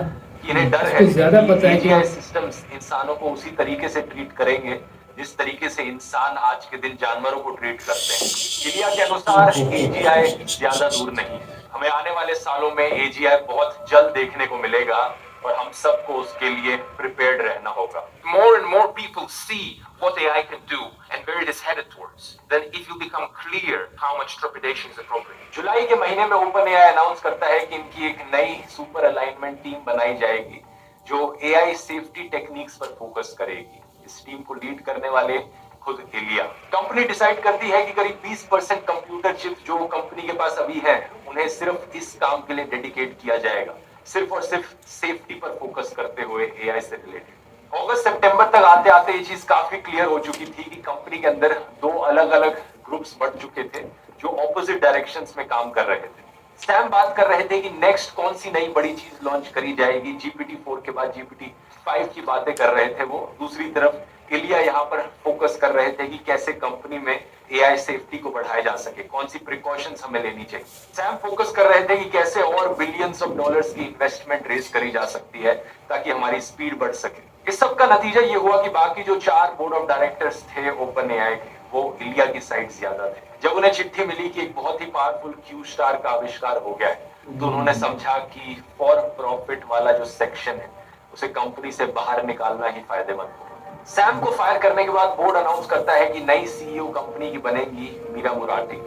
S3: कि इन्हें डर है
S1: ज्यादा पता है कि
S3: एआई सिस्टम्स इंसानों को उसी तरीके से ट्रीट करेंगे जिस तरीके से इंसान आज के दिन जानवरों को ट्रीट करते हैं। इलिया के अनुसार एजीआई ज्यादा दूर नहीं है, हमें आने वाले सालों में एजीआई बहुत जल्द देखने को मिलेगा और हम सबको उसके लिए प्रिपेयर्ड रहना होगा।
S8: More and more people see what AI can do and where it is headed towards, then it will become clear how much trepidation is appropriate.
S3: जुलाई के महीने में ओपन एआई अनाउंस करता है कि इनकी एक नई सुपर अलाइनमेंट टीम बनाई जाएगी जो एआई सेफ्टी टेक्निक्स पर फोकस करेगी। इस टीम को लीड करने वाले खुद इलिया। कंपनी डिसाइड करती है कि करीब 20% कंप्यूटर चिप जो कंपनी के पास अभी है उन्हें सिर्फ इस काम के लिए डेडिकेट किया जाएगा, सिर्फ और सिर्फ सेफ्टी पर फोकस करते हुए एआई से रिलेटेड। अगस्त सितंबर तक आते आते ये चीज काफी क्लियर हो चुकी थी कि कंपनी के अंदर दो अलग अलग ग्रुप्स बढ़ चुके थे जो ऑपोजिट डायरेक्शंस में काम कर रहे थे। सैम बात कर रहे थे कि नेक्स्ट कौन सी नई बड़ी चीज लॉन्च करी जाएगी। जीपीटी 4 के बाद जीपीटी 5 की बातें कर रहे थे वो। दूसरी तरफ इलिया यहाँ पर फोकस कर रहे थे कि कैसे कंपनी में एआई सेफ्टी को बढ़ाया जा सके, कौन सी प्रिकॉशंस हमें लेनी चाहिए। सैम फोकस कर रहे थे कि कैसे और बिलियंस ऑफ डॉलर्स की इन्वेस्टमेंट रेज करी जा सकती है ताकि हमारी स्पीड बढ़ सके। इस सब का नतीजा ये हुआ कि बाकी जो 4 बोर्ड ऑफ डायरेक्टर्स थे ओपन एआई के वो इलिया की साइड ज्यादा थे। जब उन्हें चिट्ठी मिली कि एक बहुत ही पावरफुल क्यू स्टार का आविष्कार हो गया है तो उन्होंने समझा कि फॉर प्रॉफिट वाला जो सेक्शन है उसे कंपनी से बाहर निकालना ही फायदेमंद होगा। सैम को फायर करने के बाद बोर्ड अनाउंस करता है कि नई सीईओ कंपनी की बनेगी मीरा मुराटी।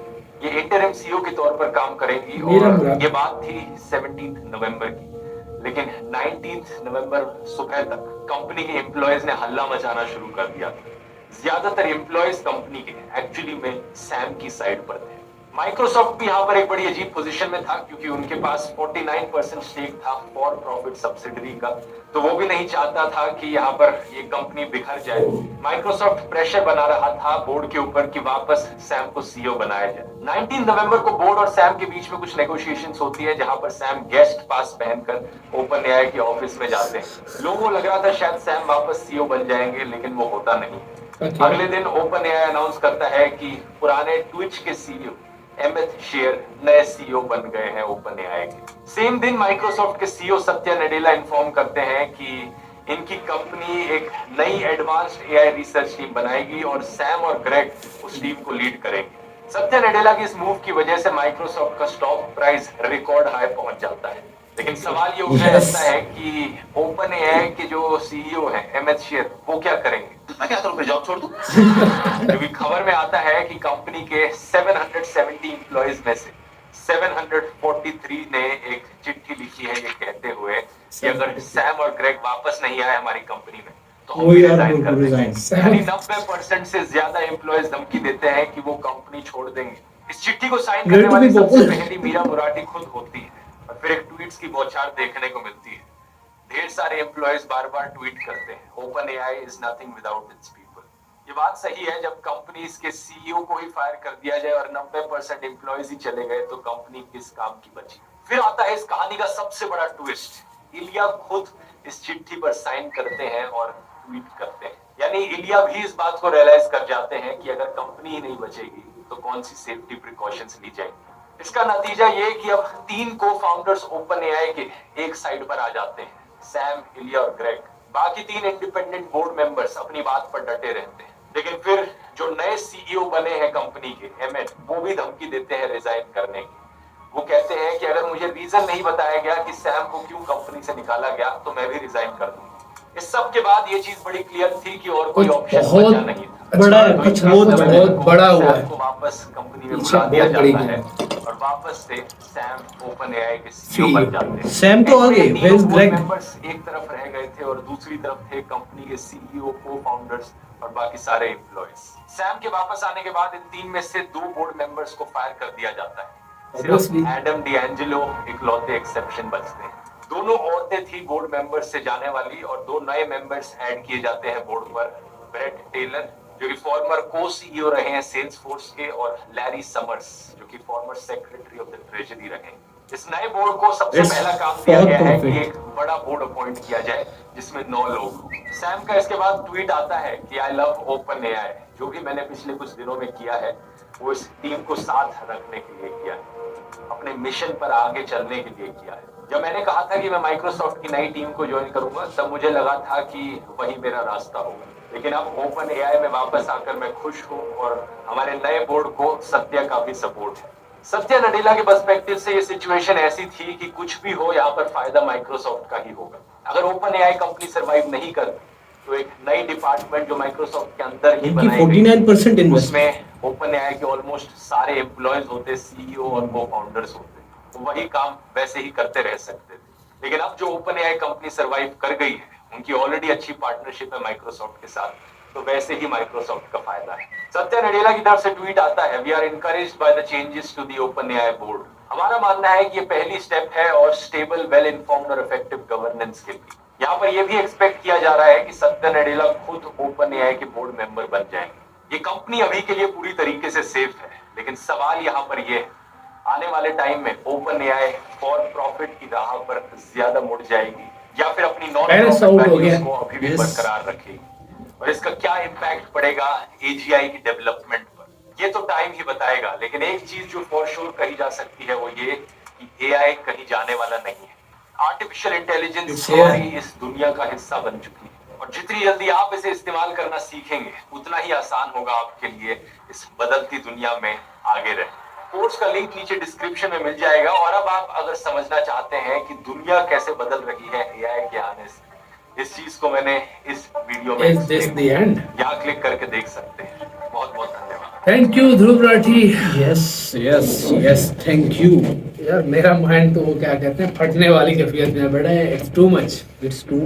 S3: ये इंटरिम सीईओ के तौर पर काम करेंगी और ये बात थी 17 नवंबर की, लेकिन 19 नवंबर सुबह तक कंपनी के एम्प्लॉयज ने हल्ला मचाना शुरू कर दिया। ज्यादातर एम्प्लॉयज कंपनी के एक्चुअली में सैम की साइड पर थे। माइक्रोसॉफ्ट भी यहाँ पर एक बड़ी अजीब पोजीशन में था क्योंकि उनके पास 49% स्टेक था फॉर प्रॉफिट सब्सिडरी का, तो वो भी नहीं चाहता था कि यहाँ पर ये कंपनी बिखर जाए। माइक्रोसॉफ्ट प्रेशर बना रहा था बोर्ड के ऊपर कि वापस सैम को सीईओ बनाया जाए। 19 नवंबर को बोर्ड और सैम के बीच में कुछ नेगोशिएशंस होती है जहां पर सैम गेस्ट पास पहनकर ओपन एआई के ऑफिस में जाते हैं। लोगों को लग रहा था शायद सैम वापस सीईओ बन जाएंगे, लेकिन वो होता नहीं। अगले दिन ओपन एआई अनाउंस करता है कि पुराने ट्विच के सीईओ एमित शेयर नए सीईओ बन गए हैं ओपन एआई के। सेम दिन माइक्रोसॉफ्ट के सीईओ सत्या नडेला इन्फॉर्म करते हैं कि इनकी कंपनी एक नई एडवांस्ड एआई रिसर्च टीम बनाएगी और सैम और ग्रेग उस टीम को लीड करेंगे। सत्या नडेला की इस मूव की वजह से माइक्रोसॉफ्ट का स्टॉक प्राइस रिकॉर्ड हाई पहुंच जाता है। लेकिन सवाल ये उठने लगता है कि ओपन एआई के जो सीईओ हैं एमित शेयर वो क्या करेंगे।
S8: मैं क्या करूं, जॉब छोड़ दूं?
S3: क्योंकि खबर में आता है कि कंपनी के 770 एम्प्लॉइज में से
S8: 743 ने एक चिट्ठी लिखी है ये कहते हुए कि अगर सैम और ग्रेग वापस नहीं आए हमारी कंपनी में तो हम रिजाइन कर देंगे। यानी 90% से ज्यादा एम्प्लॉयज धमकी देते हैं कि वो कंपनी छोड़ देंगे। इस चिट्ठी को साइन करने वाली सबसे पहली मीरा मुराटी खुद होती है और फिर एक ट्वीट्स की बौछार देखने को मिलती है। ढेर सारे एम्प्लॉयज बार बार ट्वीट करते हैं open AI is nothing without its people. ये बात सही है, जब कंपनीज के सीईओ को ही फायर कर दिया जाए और 90% एम्प्लॉयज ही चले गए तो कंपनी किस काम की बची। फिर आता है इस कहानी का सबसे बड़ा ट्विस्ट। इलिया खुद इस चिट्ठी पर साइन करते हैं और ट्वीट करते हैं। यानी इलिया भी इस बात को रियलाइज कर जाते हैं कि अगर कंपनी ही नहीं बचेगी तो कौन सी सेफ्टी प्रिकॉशंस ली जाएंगी। इसका नतीजा ये कि अब 3 को-फाउंडर्स ओपन एआई के एक साइड पर आ जाते हैं, सैम, इलिया और ग्रेग। बाकी 3 इंडिपेंडेंट बोर्ड मेंबर्स अपनी बात पर डटे रहते हैं। लेकिन फिर जो नए सीईओ बने हैं कंपनी के, एमएन, वो भी धमकी देते हैं रिजाइन करने की। वो कहते हैं कि अगर मुझे रीजन नहीं बताया गया कि सैम को क्यों कंपनी से निकाला गया तो मैं भी रिजाइन कर दूंगा। इस सब के बाद ये चीज बड़ी क्लियर थी कि और कोई ऑप्शन बचा नहीं था।
S2: बड़ा है, कुछ बहुत बड़ा हुआ है।
S8: को वापस कंपनी में बुला दिया जाता है और वापस से सैम ओपन एआई के सीईओ बन जाते हैं।
S2: सैम तो आगे, वेयर ग्रेग?
S8: मेंबर्स एक तरफ रह गए थे और दूसरी तरफ थे कंपनी के सीईओ, को-फाउंडर्स और बाकी सारे एम्प्लॉयज। सैम के वापस आने के बाद इन 3 में से 2 बोर्ड मेंबर्स को फायर कर दिया जाता है। सिर्फ एडम डिएंजेलो इकलौते एक्सेप्शन बचते हैं। दोनों औरतें थी बोर्ड मेंबर्स से जाने वाली और 2 नए मेंबर्स ऐड किए जाते हैं बोर्ड पर। ब्रेट टेलर जो कि फॉर्मर को सीईओ रहे हैं सेल्सफोर्स के, और लैरी समर्स जो कि former secretary of the treasury रहे। इस नए बोर्ड को सबसे पहला काम दिया गया है कि एक बड़ा बोर्ड अपॉइंट किया जाए जिसमें 9 लोग। सैम का इसके बाद ट्वीट आता है कि आई लव ओपन एआई। जो भी मैंने पिछले कुछ दिनों में किया है वो इस टीम को साथ रखने के लिए किया है, अपने मिशन पर आगे चलने के लिए किया है। जब मैंने कहा था कि मैं माइक्रोसॉफ्ट की नई टीम को ज्वाइन करूंगा तब मुझे लगा था कि वही मेरा रास्ता होगा। लेकिन अब ओपन एआई में वापस आकर मैं खुश हूँ और हमारे नए बोर्ड को सत्या का भी सपोर्ट है। सत्या नडेला के पर्सपेक्टिव से ये सिचुएशन ऐसी थी कि कुछ भी हो यहाँ पर फायदा माइक्रोसॉफ्ट का ही होगा। अगर ओपन एआई कंपनी सर्वाइव नहीं करती तो एक नई डिपार्टमेंट जो माइक्रोसॉफ्ट के अंदर ही बनाई गई,
S2: 49%
S8: उसमें ओपन एआई के ऑलमोस्ट सारे एम्प्लॉयज होते, सीईओ और को-फाउंडर्स होते, तो वही काम वैसे ही करते रह सकते थे। लेकिन अब जो ओपन एआई कंपनी सर्वाइव कर गई है, उनकी ऑलरेडी अच्छी पार्टनरशिप है माइक्रोसॉफ्ट के साथ, तो वैसे ही माइक्रोसॉफ्ट का फायदा है। सत्या नडेला की तरफ से ट्वीट आता है, we are encouraged by the changes to the open AI board. हमारा मानना है कि ये पहली स्टेप है और स्टेबल, वेल इन्फॉर्म्ड और इफेक्टिव गवर्नेंस के लिए। यहाँ पर यह भी एक्सपेक्ट किया जा रहा है कि सत्या नडेला खुद ओपन एआई के बोर्ड मेंबर बन जाएंगे। ये कंपनी अभी के लिए पूरी तरीके से सेफ है, लेकिन सवाल यहाँ पर यह है, आने वाले टाइम में ओपन एआई फॉर प्रॉफिट की राह पर ज्यादा मुड़ जाएगी या फिर अपनी नॉन प्रॉफिट वैल्यूज को अभी भी बरकरार रखेगी, और इसका क्या इम्पैक्ट पड़ेगा एजीआई की डेवलपमेंट पर, ये तो टाइम ही बताएगा। लेकिन एक चीज जो फॉर श्योर कही जा सकती है वो ये कि एआई कहीं जाने वाला नहीं है। आर्टिफिशियल इंटेलिजेंस हमारी इस दुनिया का हिस्सा बन चुकी है और जितनी जल्दी आप इसे इस्तेमाल करना सीखेंगे उतना ही आसान होगा आपके लिए इस बदलती दुनिया में आगे रहना। कोर्स का लिंक नीचे डिस्क्रिप्शन में मिल जाएगा। और अब आप अगर समझना चाहते हैं कि दुनिया कैसे बदल रही है एआई के आने से, इस चीज को मैंने इस वीडियो में यहाँ क्लिक करके देख सकते हैं। बहुत बहुत धन्यवाद।
S1: Thank you Dhruv Rathee.
S2: Yes thank you.
S1: यार मेरा माइंड तो वो क्या कहते हैं फटने वाली कैफियत में बैठा है। इट्स टू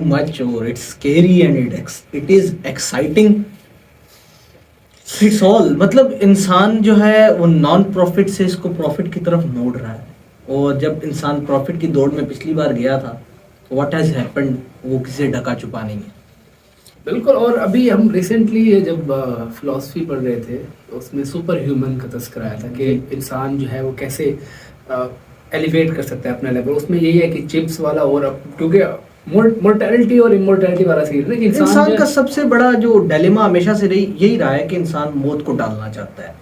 S1: मच
S2: और it's scary and it is exciting. It's all, मतलब इंसान जो है वो नॉन प्रॉफिट से इसको प्रॉफिट की तरफ मोड़ रहा है, और जब इंसान प्रॉफिट की दौड़ में पिछली बार गया था तो व्हाट हैज हैपेंड, वो किसे ढका छुपा नहीं है।
S1: बिल्कुल। और अभी हम रिसेंटली जब फिलॉसफी पढ़ रहे थे तो उसमें सुपर ह्यूमन का तस्करा आया था कि इंसान जो है वो कैसे एलिवेट कर सकता है अपना लेवल। उसमें यही है कि चिप्स वाला, और क्योंकि मोर्टेलिटी और इमोर्टेलिटी वाला सीन है कि
S2: इंसान का सबसे बड़ा जो डिलेमा हमेशा से यही रहा है कि इंसान मौत को टालना चाहता है,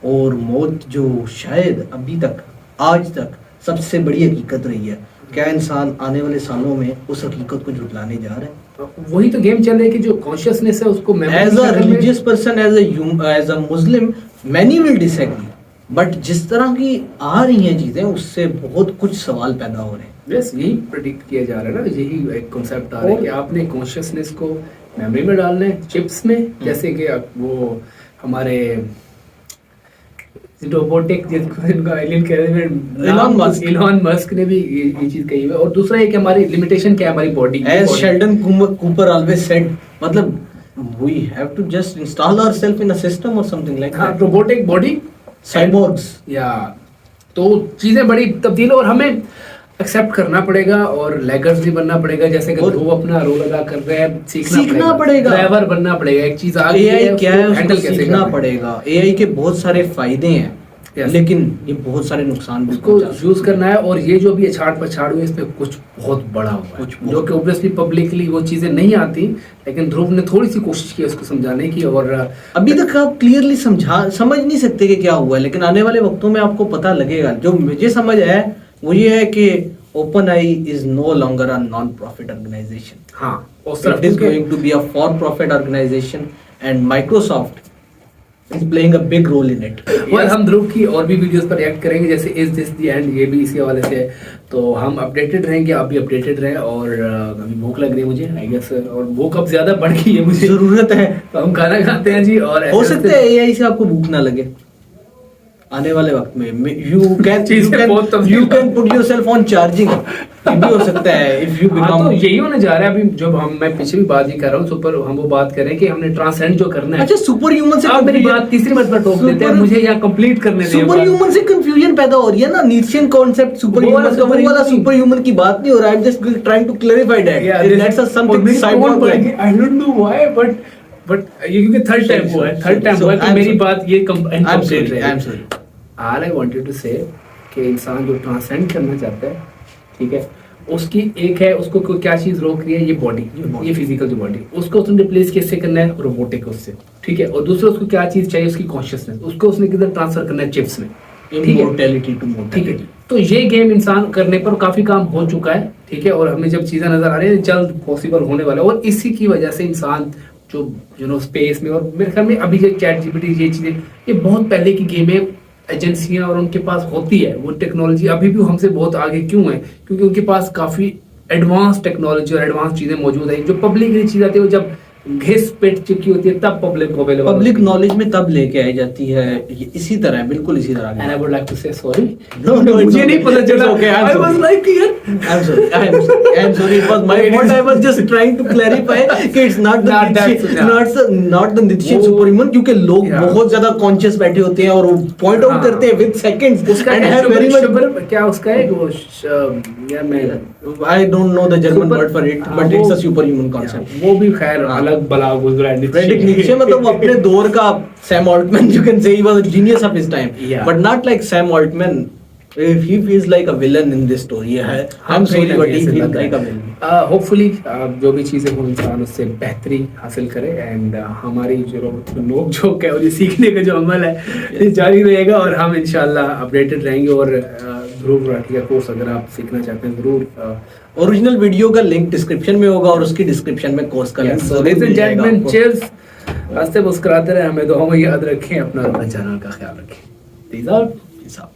S2: और मौत जो शायद अभी तक आज तक सबसे बड़ी हकीकत रही है, क्या इंसान आने वाले सालों में उस हकीकत को झुटलाने जा रहे हैं?
S1: वही तो गेम चल रहा है कि जो कॉन्शियसनेस है उसको
S2: as a religious person, as a Muslim, many will disagree, but जिस तरह की आ रही हैं चीजें उससे बहुत कुछ सवाल पैदा हो रहे हैं।
S1: बस यही प्रेडिक्ट किया जा रहा है ना, यही एक कॉन्सेप्ट आ रहा है कि आपने कॉन्शियसनेस को मेमोरी में डालना है, चिप्स में, जैसे कि वो हमारे रोबोटिक जिसको इनका एलियन कह रहे हैं,
S2: Elon Musk
S1: ने भी ये चीज कही है। और दूसरा एक हमारी लिमिटेशन क्या है हमारी body,
S2: as Sheldon Cooper always said, मतलब we have to just install ourselves in a system or something like
S1: हाँ
S2: that.
S1: Robotic body
S2: Cyborgs.
S1: या तो चीजें बड़ी तब्दील और हमें एक्सेप्ट करना पड़ेगा और लैगर्स भी बनना पड़ेगा, जैसे कि
S2: और
S1: ध्रुव अपना रोल अदा कर रहे हैं,
S2: सीखना पड़ेगा,
S1: ड्राइवर बनना पड़ेगा। एक चीज आगे
S2: AI क्या है
S1: हैंडल
S2: उसको
S1: कैसे
S2: सीखना
S1: करना है।
S2: पड़ेगा। AI के बहुत सारे फायदे हैं
S1: Yes.
S2: लेकिन ये बहुत सारे नुकसान भी
S1: उसको
S2: पहुंचा
S1: यूज करना है। और ये जो भी अछाड़ पछाड़ हुई है इसमें कुछ बहुत बड़ा हुआ है,
S2: कुछ
S1: जो कि ऑब्वियसली पब्लिकली वो चीजें नहीं आती, लेकिन ध्रुव ने थोड़ी सी कोशिश की उसको समझाने की। और
S2: अभी तक आप क्लियरली समझ नहीं सकते कि क्या हुआ है, लेकिन आने वाले वक्तों में आपको पता लगेगा। जो मुझे समझ है वो ये है कि OpenAI is no longer a non-profit organization.
S1: हाँ
S2: It is going to be a for-profit organization and Microsoft is playing a big role in it.
S1: और हम ध्रुव की और भी वीडियोस पर रिएक्ट करेंगे, जैसे इज दिस द एंड, ये भी इसी हवाले से है। तो हम अपडेटेड रहेंगे, आप भी अपडेटेड रहें। और अभी भूख लग रही है मुझे आई गेस, और भूख अब ज्यादा बढ़ गई है मुझे,
S2: जरूरत है।
S1: तो हम खाना खाते हैं जी। और
S2: हो सकता है AI से आपको भूख ना लगे आने वाले वक्त में। you can put yourself on charging, ये भी हो सकता है if you
S1: हाँ, तो
S2: become।
S1: यही होने जा रहा है। अभी जब मैं पीछे भी बात ही कर रहा हूँ, सुपर हम वो बात कर रहे हैं कि हमने ट्रांसेंड जो करना है।
S2: अच्छा, सुपर ह्यूमन से
S1: आप मेरी बात तीसरी बात पर टोक देते हैं, मुझे यहाँ कंप्लीट करने दें।
S2: सुपर ह्यूमन से कंफ्यूजन पैदा हो रही है ना, नीशियन कॉन्सेप्ट सुपर ह्यूमन का, वो वाला सुपर ह्यूमन की बात नहीं हो रहा है। I am just trying to clarify that that's a something cyborg.
S1: I don't know why but ये क्योंकि थर्ड टाइम हुआ है तो मेरी बात ये कंप्लीट रही है।
S2: I am sorry.
S1: All I wanted to say कि इंसान जो ट्रांसेंड करना चाहता है, ठीक है, उसकी एक है, उसको क्या चीज रोक रही है, ये बॉडी, ये फिजिकल जो बॉडी, उसको उसने रिप्लेस कैसे करना है, रोबोटिक उससे, ठीक है। और दूसरा उसको क्या चीज चाहिए, उसकी कॉन्शियसनेस, उसको उसने किधर ट्रांसफर करना है, चिप्स में, ठीक है,
S2: इमॉर्टैलिटी टू
S1: ठीक है।
S2: मोर्टैलिटी।
S1: तो ये गेम इंसान करने पर काफी काम हो चुका है, ठीक है। और हमें जब चीजें नजर आ रही है जल्द पॉसिबल होने वाला है। और इसी की वजह से इंसान जो स्पेस में, और मेरे ख्याल में अभी जो चैट जीपीटी ये चीजें, ये बहुत पहले की गेम है। एजेंसियां और उनके पास होती है वो टेक्नोलॉजी, अभी भी हमसे बहुत आगे क्यों है, क्योंकि उनके पास काफी एडवांस टेक्नोलॉजी और एडवांस चीजें मौजूद है। जो पब्लिक चीज आती है वो जब घिस पेट चुकी होती है तब पब्लिक को अवेलेबल,
S2: पब्लिक नॉलेज में तब लेके आई जाती है। ये इसी तरह है, बिल्कुल इसी तरह।
S1: And I would like to say sorry,
S2: No,
S1: मुझे नहीं पता चला।
S2: Okay,
S1: I was like
S2: I'm sorry. It was my fault. I was just trying to clarify कि it's not the Nitshin superhuman, क्योंकि लोग बहुत ज्यादा कॉन्शियस बैठे होते हैं और वो पॉइंट आउट करते हैं विद सेकंड्स
S1: उसका
S2: and have very much।
S1: क्या उसका है वो यार मैं
S2: I don't know the German word for it, but it's a superhuman concept.
S1: वो भी खैर अलग बला गुजरा है।
S2: Friedrich Nietzsche मतलब वो अपने दौर का Sam Altman, you can say he was a genius of his time,
S1: Yeah.
S2: but not like Sam Altman. If he feels like a villain in this story, I'm sorry, but he feels like a villain.
S1: Hopefully जो भी चीजें हो इंसान उससे बेहतरी हासिल करे। एंड हमारी जो नोक झोंक है और ये सीखने का जो अमल है ये जारी रहेगा, और हम इंशाल्लाह अपडेटेड रहेंगे। और ध्रुव राठी का कोर्स अगर आप सीखना चाहते हैं जरूर,
S2: ओरिजिनल वीडियो का लिंक डिस्क्रिप्शन में होगा और उसकी डिस्क्रिप्शन में कोर्स का link
S1: ladies and gentleman, cheers. हंसते मुस्कुराते रहे, हमें दुआओं में याद रखें, अपना और अपने चैनल का ख्याल रखें। Peace out.